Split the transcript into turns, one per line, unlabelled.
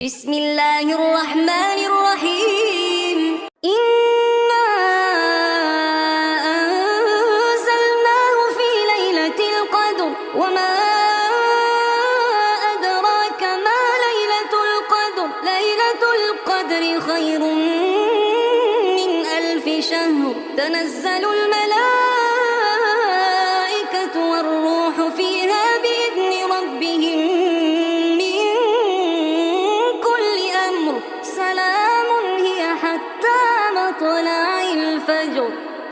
بسم الله الرحمن الرحيم. إنا أنزلناه في ليلة القدر وما أدراك ما ليلة القدر. ليلة القدر خير من 1000 شهر. تنزل الملائكة